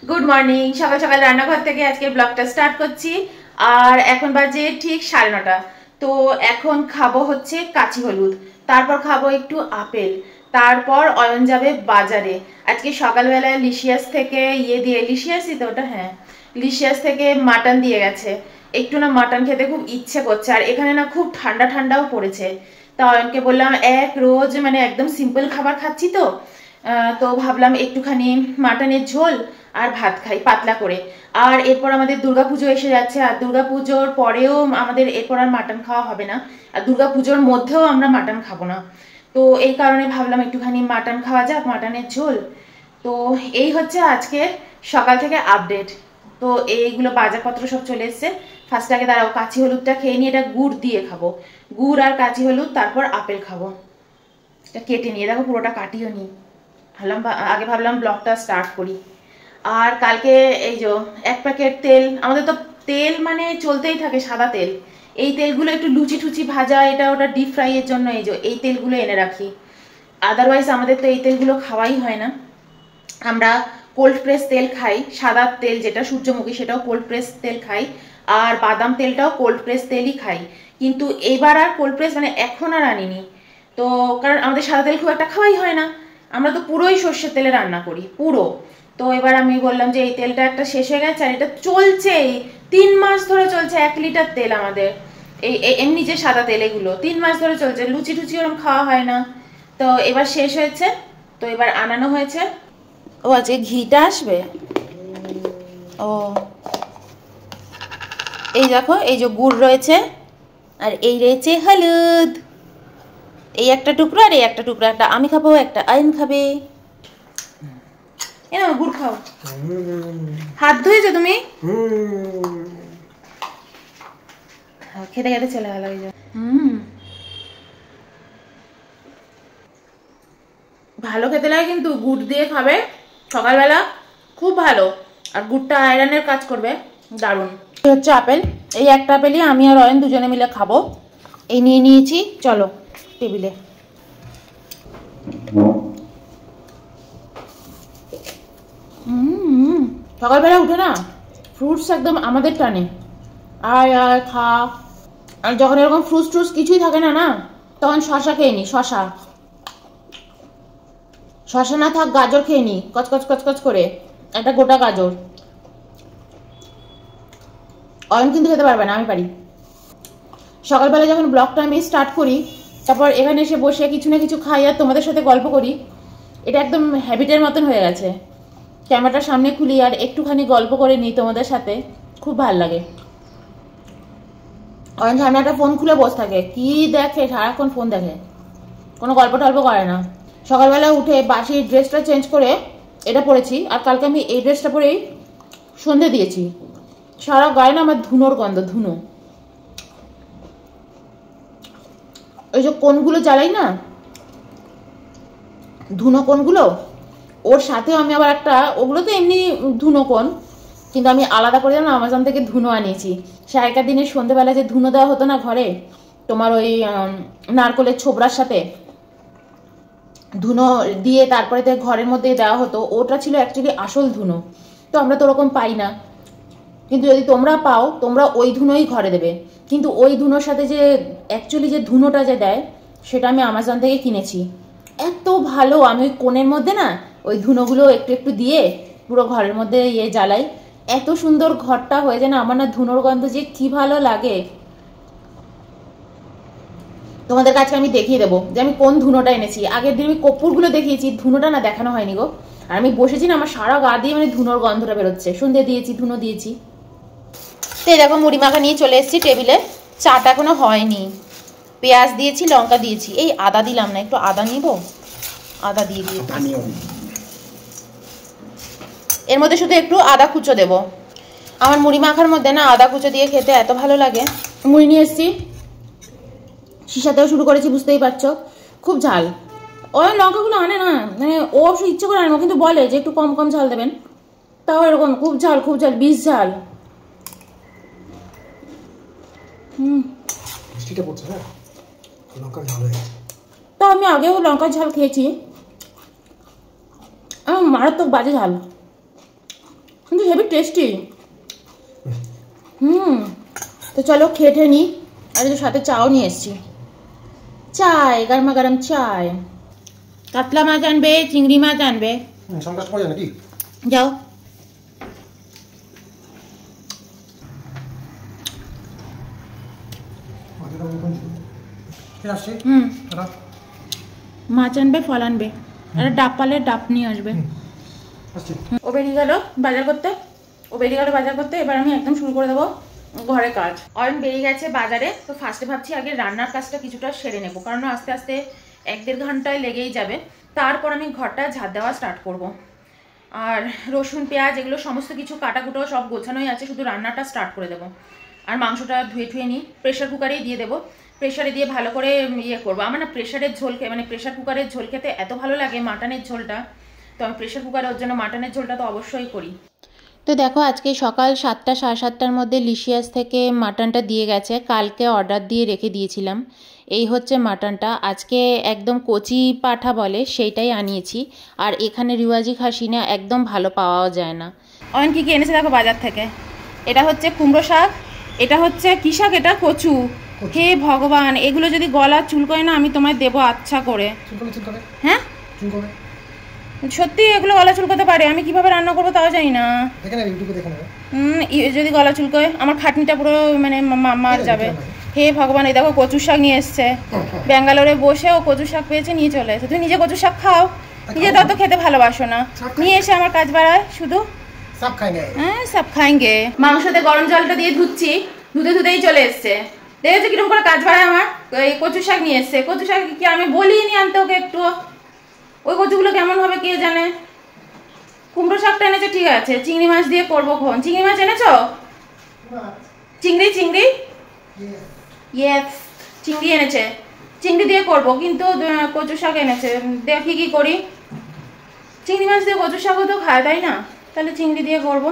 Good morning. সকাল সকাল রান্নাঘর থেকে আজকে ব্লগটা স্টার্ট করছি। আর এখন বাজে ঠিক 9:30। তো এখন খাবো হচ্ছে কাঁচি হলুদ, তারপর খাবো একটু আপেল, তারপর অয়ন যাবে বাজারে। আজকে সকালবেলায় লিশিয়াস থেকে লিশিয়াসই তো ওটা, হ্যাঁ লিশিয়াস থেকে মাটন দিয়ে গেছে। একটু না মাটন খেতে খুব ইচ্ছে করছে, আর এখানে না খুব ঠান্ডা ঠান্ডাও পড়েছে। তা অয়নকে বললাম রোজ মানে একদম সিম্পল খাবার খাচ্ছি তো, তো ভাবলাম একটুখানি মাটনের ঝোল আর ভাত খাই পাতলা করে। আর এরপর আমাদের দুর্গাপুজো এসে যাচ্ছে, আর দুর্গাপুজোর পরেও আমাদের এরপর আর মাটন খাওয়া হবে না, আর দুর্গাপুজোর মধ্যেও আমরা মাটন খাবো না। তো এই কারণে ভাবলাম একটুখানি মাটন খাওয়া যাক, মাটনের ঝোল। তো এই হচ্ছে আজকে সকাল থেকে আপডেট। তো এইগুলো বাজারপত্র সব চলে এসছে। ফার্স্ট আগে দাঁড়াও, কাঁচি হলুদটা খেয়ে নিয়ে এটা গুড় দিয়ে খাবো। গুড় আর কাঁচি হলুদ, তারপর আপেল খাবো। এটা কেটে নিয়ে দেখো, পুরোটা কাটিও নি। ভাবলাম ব্লগটা স্টার্ট করি। আর কালকে এই যে 1 প্যাকেট তেল, আমাদের তো তেল মানে চলতেই থাকে, সাদা তেল। এই তেলগুলো একটু লুচি টুচি ভাজা এটা ওটা ডিপ ফ্রাই এর জন্য এই তেলগুলো এনে রাখি। আদারওয়াইজ আমাদের তো এই তেলগুলো খাওয়াই হয় না। আমরা কোল্ড প্রেস তেল খাই, সাদা তেল যেটা সূর্যমুখী সেটাও কোল্ড প্রেস তেল খাই, আর বাদাম তেলটাও কোল্ড প্রেস তেলই খাই। কিন্তু এবার আর কোল্ড প্রেস মানে এখন আর আনিনি। তো কারণ আমাদের সাদা তেল খুব একটা খাওয়াই হয় না, আমরা তো পুরোই সর্ষের তেলে রান্না করি পুরো। তো এবার আমি বললাম যে এই তেলটা একটা শেষ হয়ে গেছে, আর এটা চলছেই 3 মাস ধরে চলছে। 1 লিটার তেল আমাদের এই এমনি যে সাদা তেল এগুলো 3 মাস ধরে চলছে, লুচি টুচি ওরকম খাওয়া হয় না। তো এবার শেষ হয়েছে, তো এবার আনানো হয়েছে। ও আজকে ঘিটা আসবে। ও এই দেখো, এই যে গুড় রয়েছে, আর এই রয়েছে হলুদ। এই একটা টুকরো আর এই একটা টুকরো, একটা আমি খাবো, একটা আইন খাবে। এনো গুড় খাও। হাত ধুয়েছো তুমি? খেতে খেতে চলে গেল। ভালো খেতে লাগে, কিন্তু গুড় দিয়ে খাবে সকালবেলা খুব ভালো। আর গুড়টা আয়রনের কাজ করবে দারুণ। হচ্ছে আপেল, এই একটা আপেলই আমি আর অয়ন দুজনে মিলে খাবো। এই নিয়ে নিয়েছি, চলো টেবিলে। সকালবেলা উঠে না ফ্রুটস একদম আমাদের টানে, আয় আয় খা। আর যখন এরকম ফ্রুটস ট্রুটস কিছুই থাকে না না, তখন শশা খেয়ে নি। শশা না থাক গাজর খেয়ে নি, কচকচ কচকচ করে একটা গোটা গাজর। অয়ন কিন্তু খেতে পারবে না, আমি পারি। সকালবেলা যখন ব্লগটা আমি স্টার্ট করি, তারপর এখানে এসে বসে কিছু না কিছু খাই আর তোমাদের সাথে গল্প করি, এটা একদম হ্যাবিটের মতন হয়ে গেছে। ক্যামেরাটার সামনে খুলি আর একটুখানি গল্প করে নিই তোমাদের সাথে, খুব ভালো লাগে। অয়ন সামনে একটা ফোন খুলে বসে থাকে, কি দেখে সারাক্ষণ ফোন দেখে, কোনো গল্প টল্প করে না। সকালবেলা উঠে বাসি ড্রেসটা চেঞ্জ করে এটা পরেছি, আর কালকে আমি এই ড্রেসটা পরেই সন্ধে দিয়েছি। সারা গায়ে না আমার ধুনোর গন্ধ, ধুনো। ওই যে কোনগুলো জ্বালাই না, ধুনো কোনগুলো, ওর সাথেও আমি আবার একটা, ওগুলো তো এমনি ধুনো কোন, কিন্তু আমি আলাদা করে না আমাজন থেকে ধুনো আনিয়েছি। সে আগেকার দিনের সন্ধ্যেবেলা যে ধুনো দেওয়া হতো না ঘরে, তোমার ওই নারকলের ছোবড়ার সাথে ধুনো দিয়ে তারপরে তো ঘরের মধ্যে দেওয়া হতো, ওটা ছিল অ্যাকচুয়ালি আসল ধুনো। তো আমরা তো ওরকম পাই না, কিন্তু যদি তোমরা পাও তোমরা ওই ধুনোই ঘরে দেবে। কিন্তু ওই ধুনোর সাথে যে অ্যাকচুয়ালি যে ধুনোটা যে দেয়, সেটা আমি আমাজন থেকে কিনেছি। এত ভালো, আমি ওই কোণের মধ্যে না ওই ধুনোগুলো একটু একটু দিয়ে পুরো ঘরের মধ্যে জ্বালাই, এত সুন্দর ঘরটা হয়ে যায় না। আমার না ধুনোর গন্ধ যে কি ভালো লাগে। তোমাদের কাছে আমি দেখিয়ে দেবো যে আমি কোন ধুনোটা এনেছি। আগের দিন আমি কর্পূরগুলো দেখিয়েছি, ধুনোটা না দেখানো হয়নি গো। আর আমি বসেছি না, আমার সারা গা দিয়ে মানে ধুনোর গন্ধটা বেরোচ্ছে। সন্ধ্যে দিয়েছি, ধুনো দিয়েছি। তো এরকম মুড়ি মাখা নিয়ে চলে এসেছি টেবিলে। চাটা এখনো হয়নি। পেঁয়াজ দিয়েছি, লঙ্কা দিয়েছি, এই আদা দিলাম না, একটু আদা নিব, আদা দিয়ে দিয়েছি। এর মধ্যে শুধু একটু আদা কুচো দেব। আমার মুড়ি মাখার মধ্যে না আদা কুচো দিয়ে খেতে এত ভালো লাগে। মুড়ি নিয়ে এসেছি, শিশাতেও শুরু করেছি, বুঝতেই পারছো খুব ঝাল। ওই লঙ্কাগুলো আনে না, মানে ও অবশ্য ইচ্ছে করে আনবো, কিন্তু বলে যে একটু কম কম ঝাল দেবেন। তাও এরকম খুব ঝাল, খুব ঝাল, বিষ ঝাল। তো আমি আগেও লঙ্কার ঝাল খেয়েছি, মারাত্মক বাজে ঝাল। কিন্তু হেভি টেস্টি। তো চলো খেয়ে নিই। আর সাথে চাও নিয়ে এসছি, চায় গরমা গরম চায়। কাতলা মাছ আনবে, চিংড়ি মাছ আনবে। যাও। মাছ আনবে, ফল আনবে, একটা ডাব পালে ডাব নিয়ে আসবে। ও বেরিয়ে গেল বাজার করতে, এবার আমি একদম শুরু করে দেবো ঘরের কাজ। অয়ন বেরিয়ে গেছে বাজারে। তো ফার্স্টে ভাবছি আগে রান্নার কাজটা কিছুটা সেরে নেবো, কারণ আস্তে আস্তে 1-1.5 ঘন্টায় লেগেই যাবে। তারপর আমি ঘরটা ঝাড় দেওয়া স্টার্ট করব। আর রসুন পেঁয়াজ এগুলো সমস্ত কিছু কাটাকুটো সব গোছানোই আছে, শুধু রান্নাটা স্টার্ট করে দেবো। আর মাংসটা ধুয়ে নিই, প্রেশার কুকারেই দিয়ে দেবো। প্রেশারে দিয়ে ভালো করে ইয়ে করবো। আমার না প্রেশারের ঝোল মানে প্রেশার কুকারের ঝোল খেতে এত ভালো লাগে, মাটনের ঝোলটা। তো আমি প্রেশার কুকারের জন্য মাটনের ঝোলটা তো অবশ্যই করি। তো দেখো আজকে সকাল 7টা 7:30টার মধ্যে লিশিয়াস থেকে মাটনটা দিয়ে গেছে। কালকে অর্ডার দিয়ে রেখে দিয়েছিলাম। এই হচ্ছে মাটনটা। আজকে একদম কচি পাঠা বলে সেইটাই আনিয়েছি। আর এখানে রিওয়াজি খাসি না একদম ভালো পাওয়াও যায় না। অয়ন কি এনেছে দেখো বাজার থেকে। এটা হচ্ছে কুমড়ো শাক, এটা হচ্ছে কি শাক, এটা কচু। হে ভগবান, এগুলো যদি গলা চুলকোয় না আমি তোমায় দেবো আচ্ছা করে। হ্যাঁ সত্যি এগুলো গলা চুলকোতে পারে, আমি কিভাবে রান্না করবো তাও জানি না। যদি গলা চুলকোয় আমার খাটনিটা পুরো মানে মার যাবে। হে ভগবান, এই দেখো কচু শাক নিয়ে এসছে। ব্যাঙ্গালোরে বসে ও কচু শাক পেয়েছে, নিয়ে চলে এসে। তুমি নিজে কচু শাক খাও, নিজে তো খেতে ভালোবাসো না, নিয়ে এসে আমার কাজ বাড়ায় শুধু। হ্যাঁ সব খাইঙ্গে। মাংসতে গরম জলটা দিয়ে ধুচ্ছি, ধুতেই চলে এসছে। দেখেছো কিরকম করে কাজ বাড়ায় আমার। এই কচু শাক নিয়ে এসছে। কচু শাক কি আমি বলিনি আনতে ওকে একটু? ওই কচুগুলো কেমন হবে কে জানে। কুমড়ো শাকটা এনেছে ঠিক আছে, চিংড়ি মাছ দিয়ে করবো। চিংড়ি মাছ এনেছো? চিংড়ি ইয়েস চিংড়ি এনেছে, চিংড়ি দিয়ে করবো। কিন্তু কচু শাক এনেছে, দেখি কি করি। চিংড়ি মাছ দিয়ে কচু শাকও তো খায় তাই না, তাহলে চিংড়ি দিয়ে করবো।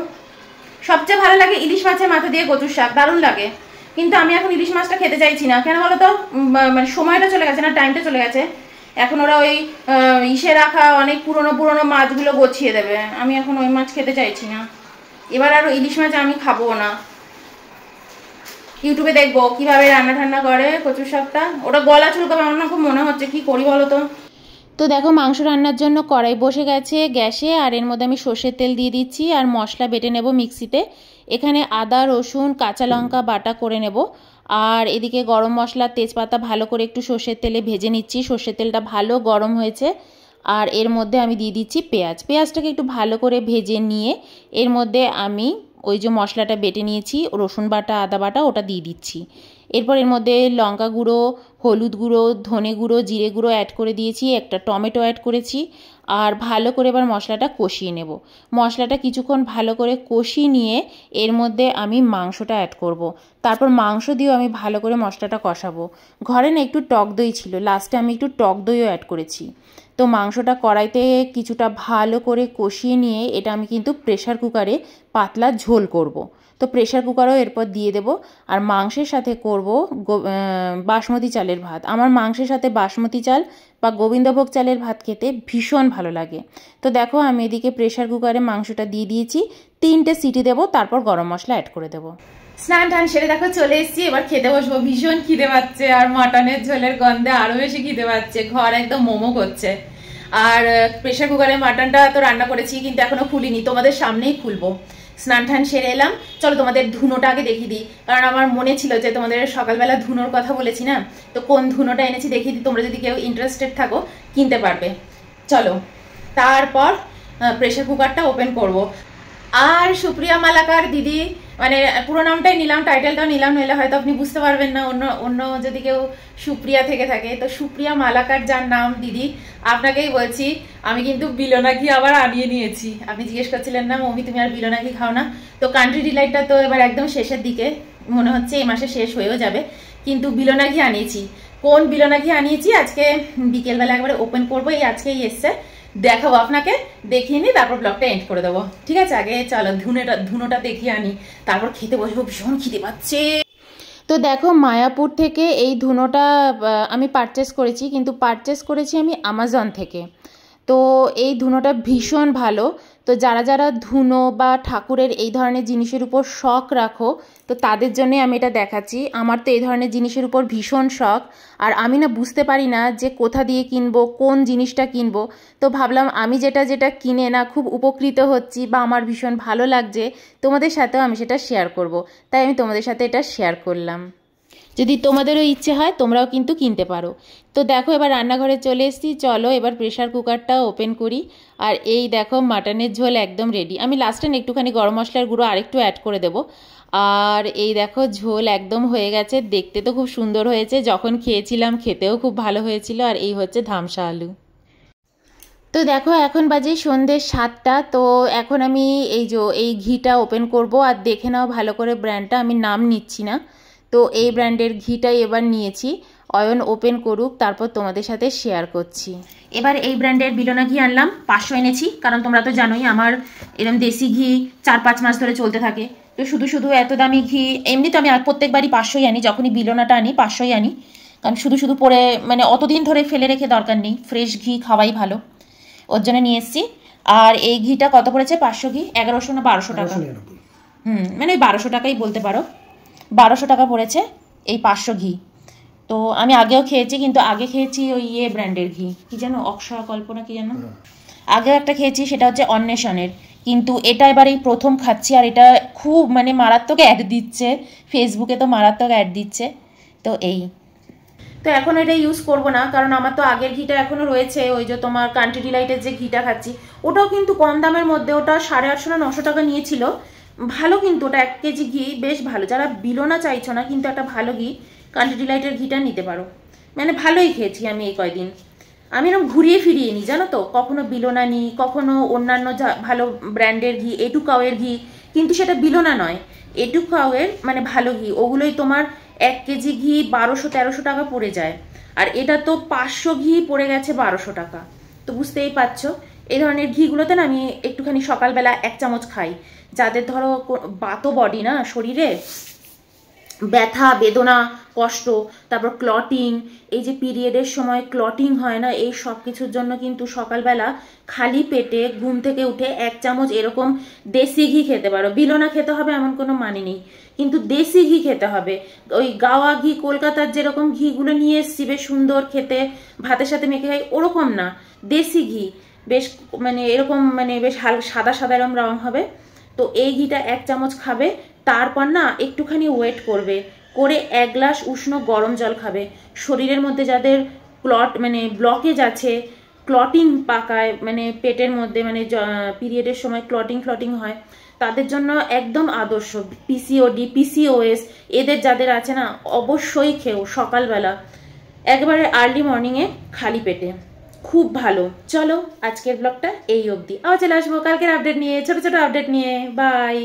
সবচেয়ে ভালো লাগে ইলিশ মাছের মাথা দিয়ে কচুর শাক, দারুণ লাগে। কিন্তু আমি এখন ইলিশ মাছটা খেতে চাইছি না। কেন বলো তো, মানে সময়টা চলে গেছে না, টাইমটা চলে গেছে। এখন ওরা ওই ইসে রাখা অনেক পুরনো মাছগুলো গছিয়ে দেবে। আমি এখন ওই মাছ খেতে চাইছি না। এবার আর ইলিশ মাছ আমি খাবো না। ইউটিউবে দেখবো কিভাবে রান্না করে কচুর শাকটা। ওটা গলা চুলকাবে আমার না খুব মনে হচ্ছে, কি করি বলো তো। তো দেখো মাংস রান্নার জন্য কড়াই বসে গেছে গ্যাসে। আর এর মধ্যে আমি সর্ষের তেল দিয়ে দিচ্ছি আর মশলা বেটে নেব মিক্সিতে। এখানে আদা রসুন কাঁচা লঙ্কা বাটা করে নেব। আর এদিকে গরম মশলা তেজপাতা ভালো করে একটু সর্ষের তেলে ভেজে নিচ্ছি। সর্ষের তেলটা ভালো গরম হয়েছে। আর এর মধ্যে আমি দিয়ে দিচ্ছি পেঁয়াজটাকে একটু ভালো করে ভেজে নিয়ে এর মধ্যে আমি ওই যে মশলাটা বেটে নিয়েছি রসুন বাটা আদা বাটা ওটা দিয়ে দিচ্ছি। এরপর এর মধ্যে লঙ্কা গুঁড়ো, হলুদ গুঁড়ো, ধনে গুঁড়ো, জিরে গুঁড়ো অ্যাড করে দিয়েছি, একটা টমেটো অ্যাড করেছি। আর ভালো করে এবার মশলাটা কষিয়ে নেব। মশলাটা কিছুক্ষণ ভালো করে কষিয়ে নিয়ে এর মধ্যে আমি মাংসটা অ্যাড করব। তারপর মাংস দিয়েও আমি ভালো করে মশলাটা কষাবো। ঘরে না একটু টক দই ছিল, লাস্টে আমি একটু টক দইও অ্যাড করেছি। তো মাংসটা কড়াইতে কিছুটা ভালো করে কষিয়ে নিয়ে এটা আমি কিন্তু প্রেশার কুকারে পাতলা ঝোল করব। তো প্রেশার কুকারও এরপর দিয়ে দেব। আর মাংসের সাথে করব বাসমতি চালের ভাত। আমার মাংসের সাথে বাসমতি চাল বা গোবিন্দভোগ চালের ভাত খেতে ভীষণ ভালো লাগে। তো দেখো আমি এদিকে প্রেশার কুকারে মাংসটা দিয়ে দিয়েছি, 3টে সিটি দেবো, তারপর গরম মশলা অ্যাড করে দেবো। স্নান টান সেরে দেখো চলে এসেছি, এবার খেতে বসবো। ভীষণ খিদে পাচ্ছে আর মাটনের ঝোলের গন্ধে আরো বেশি খিদে পাচ্ছে, ঘর একদম মোমো করছে। আর প্রেশার কুকারে মাটনটা তো রান্না করেছি কিন্তু এখনো খুলিনি, তোমাদের সামনেই খুলবো। স্নান টান সেরে এলাম, চলো তোমাদের ধুনোটা আগে দেখিয়ে দিই, কারণ আমার মনে ছিল যে তোমাদের সকালবেলা ধুনোর কথা বলেছি না, তো কোন ধুনোটা এনেছি দেখিয়ে দিই, তোমরা যদি কেউ ইন্টারেস্টেড থাকো কিনতে পারবে। চলো তারপর প্রেশার কুকারটা ওপেন করব। আর সুপ্রিয়া মালাকার দিদি, মানে পুরো নামটাই নিলাম, টাইটেলটাও নিলাম, নইলে হয়তো আপনি বুঝতে পারবেন না অন্য যদি কেউ সুপ্রিয়া থেকে থাকে। তো সুপ্রিয়া মালাকার যার নাম দিদি, আপনাকেই বলছি আমি কিন্তু বিলোনাকি আবার আনিয়ে নিয়েছি। আপনি জিজ্ঞেস করছিলেন না মম্মি তুমি আর বিলোনাকি খাও না, তো কান্ট্রি ডিলাইটটা তো এবার একদম শেষের দিকে, মনে হচ্ছে এই মাসে শেষ হয়েও যাবে, কিন্তু বিলোনাকি আনিয়েছি। কোন বিলোনাকি আনিয়েছি আজকে বিকেলবেলা একবারে ওপেন করবো, এই আজকেই এসছে, দেখাবো আপনাকে, দেখিয়ে নিই, তারপর ব্লগটা এন্ড করে দেবো। ঠিক আছে, আগে চলো ধুনোটা দেখিয়ে আনি, তারপর খেতে বসবো, ভীষণ খিদে পাচ্ছে। তো দেখো মায়াপুর থেকে এই ধুনোটা আমি পারচেস করেছি, কিন্তু পারচেস করেছি আমি অ্যামাজন থেকে। তো এই ধুনোটা ভীষণ ভালো। তো যারা যারা ধুনো বা ঠাকুরের এই ধরনের জিনিসের উপর শখ রাখো, তো তাদের জন্যে আমি এটা দেখাচ্ছি। আমার তো এই ধরনের জিনিসের উপর ভীষণ শখ, আর আমি না বুঝতে পারি না যে কোথা দিয়ে কিনবো, কোন জিনিসটা কিনবো। তো ভাবলাম আমি যেটা কিনে না খুব উপকৃত হচ্ছি বা আমার ভীষণ ভালো লাগছে, তোমাদের সাথেও আমি সেটা শেয়ার করব। তাই আমি তোমাদের সাথে এটা শেয়ার করলাম। যদি তোমাদেরও ইচ্ছে হয় তোমরাও কিন্তু কিনতে পারো। তো দেখো এবার রান্নাঘরে চলে এসেছি, চলো এবার প্রেশার কুকারটা ওপেন করি। আর এই দেখো মাটনের ঝোল একদম রেডি। আমি লাস্টে একটুখানি গরম মশলার গুঁড়ো আরেকটু অ্যাড করে দেবো। আর এই দেখো ঝোল একদম হয়ে গেছে, দেখতে তো খুব সুন্দর হয়েছে, যখন খেয়েছিলাম খেতেও খুব ভালো হয়েছিল। আর এই হচ্ছে ধামসা আলু। তো দেখো এখন বাজে সন্ধ্যে 7টা। তো এখন আমি এই ঘিটা ওপেন করব। আর দেখে নাও ভালো করে ব্র্যান্ডটা, আমি নাম নিচ্ছি না। তো এই ব্র্যান্ডের ঘিটাই এবার নিয়েছি। অয়ন ওপেন করুক, তারপর তোমাদের সাথে শেয়ার করছি। এবার এই ব্র্যান্ডের বিলোনা ঘি আনলাম, 500 এনেছি, কারণ তোমরা তো জানোই আমার এরকম দেশি ঘি 4-5 মাস ধরে চলতে থাকে। তো শুধু এত দামি ঘি, এমনি তো আমি প্রত্যেকবারই 500ই আনি, যখনই বিলোনাটা আনি 500ই আনি, কারণ শুধু পরে মানে অতদিন ধরে ফেলে রেখে দরকার নেই, ফ্রেশ ঘি খাওয়াই ভালো, ওর জন্য নিয়ে এসেছি। আর এই ঘিটা কত পড়েছে? 500 ঘি 1100 না 1200 টাকা, মানে 1200 টাকাই বলতে পারো, 1200 টাকা পড়েছে এই 500 ঘি। তো আমি আগেও খেয়েছি, কিন্তু আগে খেয়েছি ওই ব্র্যান্ডের ঘি, কি যেন অক্ষয় কল্পনা কি যেন, আগেও একটা খেয়েছি, সেটা হচ্ছে অন্বেষণের। কিন্তু এটা এবার এই প্রথম খাচ্ছি, আর এটা খুব মানে মারাত্মক অ্যাড দিচ্ছে ফেসবুকে, তো মারাত্মক অ্যাড দিচ্ছে। তো তো এখন এটা ইউজ করব না, কারণ আমার তো আগের ঘিটা এখনো রয়েছে, ওই যে তোমার কান্ট্রি ডিলাইটের যে ঘিটা খাচ্ছি, ওটাও কিন্তু কম দামের মধ্যে, ওটা 850 না 900 টাকা নিয়েছিল। ভালো, কিন্তু ওটা 1 কেজি ঘি বেশ ভালো। যারা বিলোনা চাইছো না কিন্তু একটা ভালো ঘি, কান্ট্রি ডিলাইটের ঘিটা নিতে পারো। মানে ভালোই খেয়েছি আমি এই কয়দিন। আমি এরকম ঘুরিয়ে ফিরিয়ে নিই জানো তো, কখনো বিলোনা নিই, কখনো অন্যান্য ভালো ব্র্যান্ডের ঘি, এটু কাউয়ের ঘি, কিন্তু সেটা বিলোনা নয়, এটু কাউয়ের মানে ভালো ঘি, ওগুলোই তোমার 1 কেজি ঘি 1200-1300 টাকা পড়ে যায়। আর এটা তো 500 ঘি পড়ে গেছে 1200 টাকা। তো বুঝতেই পারছো, এই ধরনের ঘিগুলোতে না আমি একটুখানি সকালবেলা 1 চামচ খাই। যাদের ধরো বাতো বডি না, শরীরে ব্যথা বেদনা কষ্ট, তারপর ক্লটিং, এই যে পিরিয়ডের সময় ক্লটিং হয় না, এই সব কিছুর জন্য কিন্তু সকালবেলা খালি পেটে ঘুম থেকে উঠে 1 চামচ এরকম দেশি ঘি খেতে পারো। বিলোনা খেতে হবে এমন কোনো মানে নেই, কিন্তু দেশি ঘি খেতে হবে। ওই গাওয়া ঘি, কলকাতার যেরকম ঘিগুলো নিয়ে এসছি বেশ সুন্দর খেতে, ভাতের সাথে মেখে খাই, ওরকম না, দেশি ঘি বেশ মানে এরকম মানে বেশ সাদা সাদা এরকম রং হবে। তো এই ঘিটা 1 চামচ খাবে, তারপর না একটুখানি ওয়েট করবে, করে 1 গ্লাস উষ্ণ গরম জল খাবে। শরীরের মধ্যে যাদের মানে ব্লকেজ আছে, ক্লটিং পাকায় মানে পেটের মধ্যে, মানে পিরিয়ডের সময় ক্লটিং হয়, তাদের জন্য একদম আদর্শ। পিসিওডি, পিসিওএস এদের যাদের আছে না, অবশ্যই খেও সকালবেলা একবারে আর্লি মর্নিংয়ে খালি পেটে, খুব ভালো। চলো আজকের ব্লগটা এই অবধি, আবার চলে আসবো কালকের আপডেট নিয়ে, ছোট ছোট আপডেট নিয়ে। বাই।